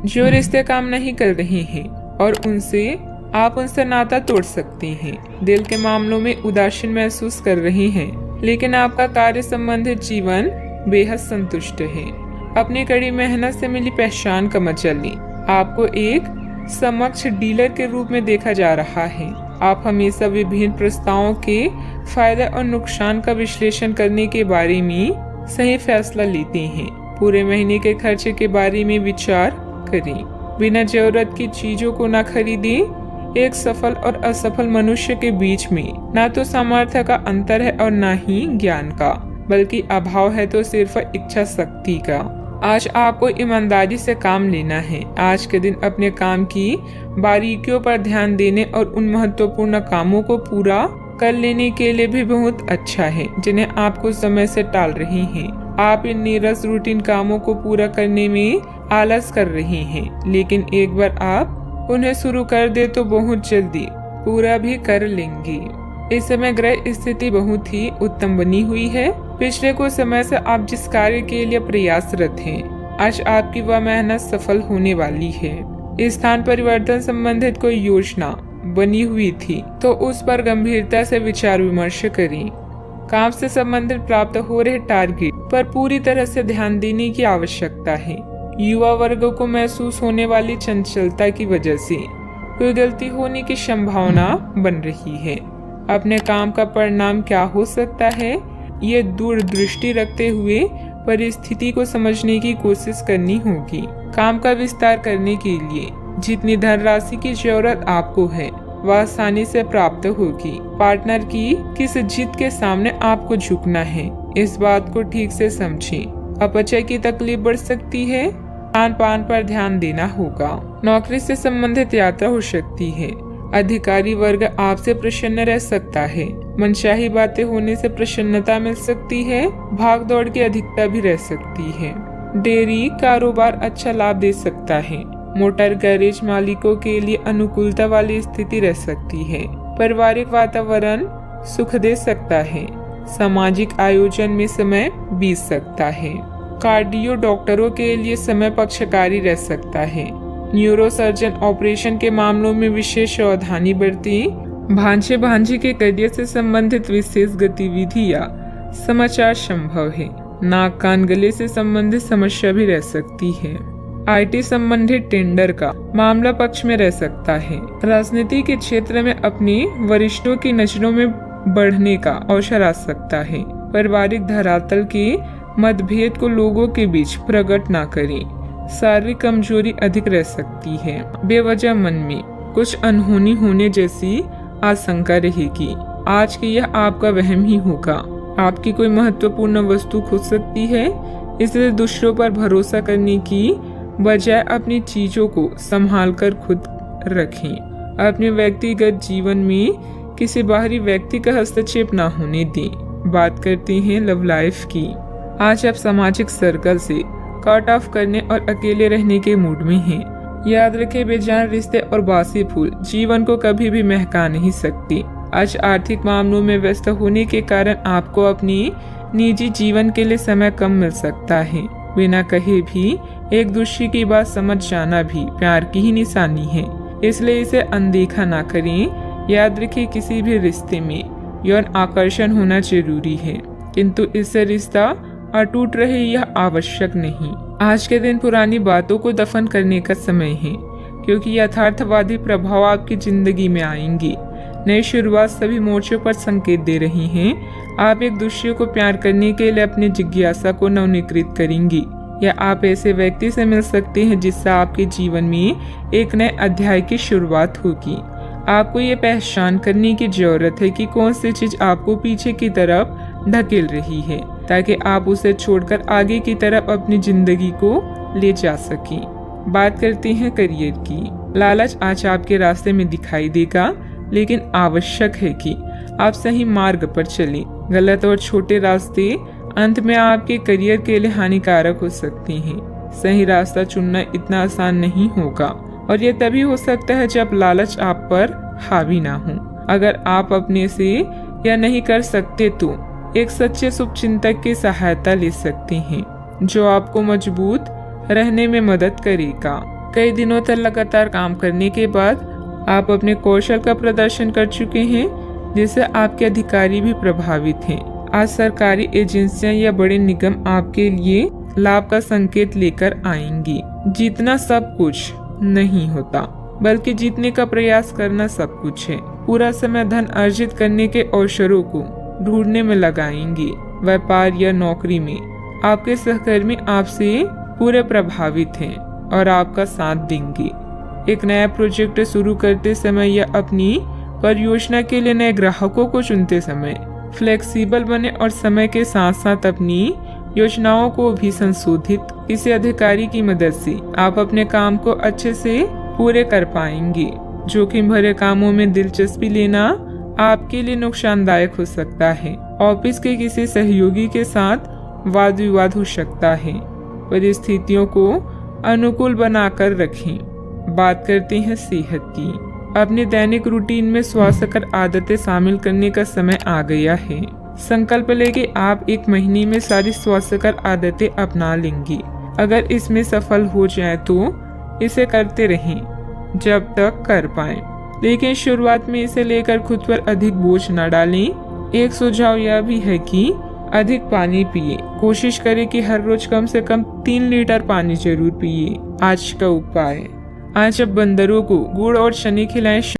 जो रिश्ते काम नहीं कर रहे हैं और आप उनसे नाता तोड़ सकते हैं। दिल के मामलों में उदासीन महसूस कर रहे हैं, लेकिन आपका कार्य संबंधित जीवन बेहद संतुष्ट है। अपनी कड़ी मेहनत से मिली पहचान का मजा लें। आपको एक समक्ष डीलर के रूप में देखा जा रहा है। आप हमेशा विभिन्न प्रस्तावों के फायदे और नुकसान का विश्लेषण करने के बारे में सही फैसला लेते हैं। पूरे महीने के खर्चे के बारे में विचार करें। बिना जरूरत की चीजों को न खरीदें। एक सफल और असफल मनुष्य के बीच में न तो सामर्थ्य का अंतर है और न ही ज्ञान का, बल्कि अभाव है तो सिर्फ इच्छा शक्ति का। आज आपको ईमानदारी से काम लेना है। आज के दिन अपने काम की बारीकियों पर ध्यान देने और उन महत्वपूर्ण कामों को पूरा कर लेने के लिए भी बहुत अच्छा है जिन्हें आप कुछ समय से टाल रहे हैं। आप इन नीरस रूटीन कामों को पूरा करने में आलस कर रहे हैं, लेकिन एक बार आप उन्हें शुरू कर दे तो बहुत जल्दी पूरा भी कर लेंगे। इस समय ग्रह स्थिति बहुत ही उत्तम बनी हुई है। पिछले कुछ समय से आप जिस कार्य के लिए प्रयासरत हैं, आज आपकी वह मेहनत सफल होने वाली है। स्थान परिवर्तन संबंधित कोई योजना बनी हुई थी तो उस पर गंभीरता से विचार विमर्श करें। काम से संबंधित प्राप्त हो रहे टारगेट पर पूरी तरह से ध्यान देने की आवश्यकता है। युवा वर्ग को महसूस होने वाली चंचलता की वजह से कोई गलती होने की संभावना बन रही है। अपने काम का परिणाम क्या हो सकता है, ये दूरदृष्टि रखते हुए परिस्थिति को समझने की कोशिश करनी होगी। काम का विस्तार करने के लिए जितनी धनराशि की जरूरत आपको है वह आसानी से प्राप्त होगी। पार्टनर की किस जिद के सामने आपको झुकना है, इस बात को ठीक से समझें। अपचय की तकलीफ बढ़ सकती है। खान पान पर ध्यान देना होगा। नौकरी से संबंधित यात्रा हो सकती है। अधिकारी वर्ग आपसे प्रसन्न रह सकता है। मनचाही बातें होने से प्रसन्नता मिल सकती है। भाग दौड़ की अधिकता भी रह सकती है। डेयरी कारोबार अच्छा लाभ दे सकता है। मोटर गैरेज मालिकों के लिए अनुकूलता वाली स्थिति रह सकती है। पारिवारिक वातावरण सुख दे सकता है। सामाजिक आयोजन में समय बीत सकता है। कार्डियो डॉक्टरों के लिए समय पक्षकारी रह सकता है। न्यूरोसर्जन ऑपरेशन के मामलों में विशेष सावधानी बरतें। भांजे भांजी के करियर से संबंधित विशेष गतिविधि या समाचार संभव है। नाक कान गले से संबंधित समस्या भी रह सकती है। आईटी संबंधित टेंडर का मामला पक्ष में रह सकता है। राजनीति के क्षेत्र में अपने वरिष्ठों की नजरों में बढ़ने का अवसर आ सकता है। पारिवारिक धरातल के मतभेद को लोगों के बीच प्रकट न करें। शारीरिक कमजोरी अधिक रह सकती है। बेवजह मन में कुछ अनहोनी होने जैसी आशंका रहेगी। आज की यह आपका वहम ही होगा। आपकी कोई महत्वपूर्ण वस्तु खो सकती है, इसलिए दूसरों पर भरोसा करने की बजाय अपनी चीजों को संभाल कर खुद रखें। अपने व्यक्तिगत जीवन में किसी बाहरी व्यक्ति का हस्तक्षेप न होने दें। बात करते हैं लव लाइफ की। आज आप सामाजिक सर्कल से कट ऑफ करने और अकेले रहने के मूड में हैं। याद रखें, बेजान रिश्ते और बासी फूल जीवन को कभी भी महका नहीं सकते। आज आर्थिक मामलों में व्यस्त होने के कारण आपको अपनी निजी जीवन के लिए समय कम मिल सकता है। बिना कहे भी एक दूसरे की बात समझ जाना भी प्यार की ही निशानी है, इसलिए इसे अनदेखा ना करें। याद रखें, किसी भी रिश्ते में यौन आकर्षण होना जरूरी है, किंतु इससे रिश्ता अटूट रहे यह आवश्यक नहीं। आज के दिन पुरानी बातों को दफन करने का समय है, क्योंकि यथार्थवादी प्रभाव आपकी जिंदगी में आएंगे। नई शुरुआत सभी मोर्चों पर संकेत दे रही हैं। आप एक दूसरे को प्यार करने के लिए अपनी जिज्ञासा को नवनीकृत करेंगी, या आप ऐसे व्यक्ति से मिल सकते हैं जिससे आपके जीवन में एक नए अध्याय की शुरुआत होगी। आपको ये पहचान करने की जरूरत है कि कौन सी चीज आपको पीछे की तरफ ढकेल रही है, ताकि आप उसे छोड़कर आगे की तरफ अपनी जिंदगी को ले जा सकें। बात करते हैं करियर की। लालच आज आपके रास्ते में दिखाई देगा, लेकिन आवश्यक है कि आप सही मार्ग पर चलें। गलत और छोटे रास्ते अंत में आपके करियर के लिए हानिकारक हो सकते हैं। सही रास्ता चुनना इतना आसान नहीं होगा, और यह तभी हो सकता है जब लालच आप पर हावी ना हो। अगर आप अपने से यह नहीं कर सकते तो एक सच्चे शुभचिंतक की सहायता ले सकते हैं, जो आपको मजबूत रहने में मदद करेगा। कई दिनों तक लगातार काम करने के बाद आप अपने कौशल का प्रदर्शन कर चुके हैं, जिससे आपके अधिकारी भी प्रभावित हैं। आज सरकारी एजेंसियां या बड़े निगम आपके लिए लाभ का संकेत लेकर आएंगी। जीतना सब कुछ नहीं होता, बल्कि जीतने का प्रयास करना सब कुछ है। पूरा समय धन अर्जित करने के अवसरों को ढूंढने में लगाएंगे। व्यापार या नौकरी में आपके सहकर्मी आपसे पूरे प्रभावित हैं और आपका साथ देंगे। एक नया प्रोजेक्ट शुरू करते समय या अपनी परियोजना के लिए नए ग्राहकों को चुनते समय फ्लेक्सिबल बने और समय के साथ साथ अपनी योजनाओं को भी संशोधित। किसी अधिकारी की मदद से आप अपने काम को अच्छे से पूरे कर पाएंगे। जोखिम भरे कामों में दिलचस्पी लेना आपके लिए नुकसानदायक हो सकता है। ऑफिस के किसी सहयोगी के साथ वाद विवाद हो सकता है। परिस्थितियों को अनुकूल बनाकर रखें। बात करते हैं सेहत की। अपने दैनिक रूटीन में स्वास्थ्यकर आदतें शामिल करने का समय आ गया है। संकल्प लें कि आप एक महीने में सारी स्वास्थ्यकर आदतें अपना लेंगे। अगर इसमें सफल हो जाए तो इसे करते रहें जब तक कर पाएं, लेकिन शुरुआत में इसे लेकर खुद पर अधिक बोझ न डालें। एक सुझाव यह भी है कि अधिक पानी पिए। कोशिश करें कि हर रोज कम से कम 3 लीटर पानी जरूर पिए। आज का उपाय, आज अब बंदरों को गुड़ और चने खिलाएं।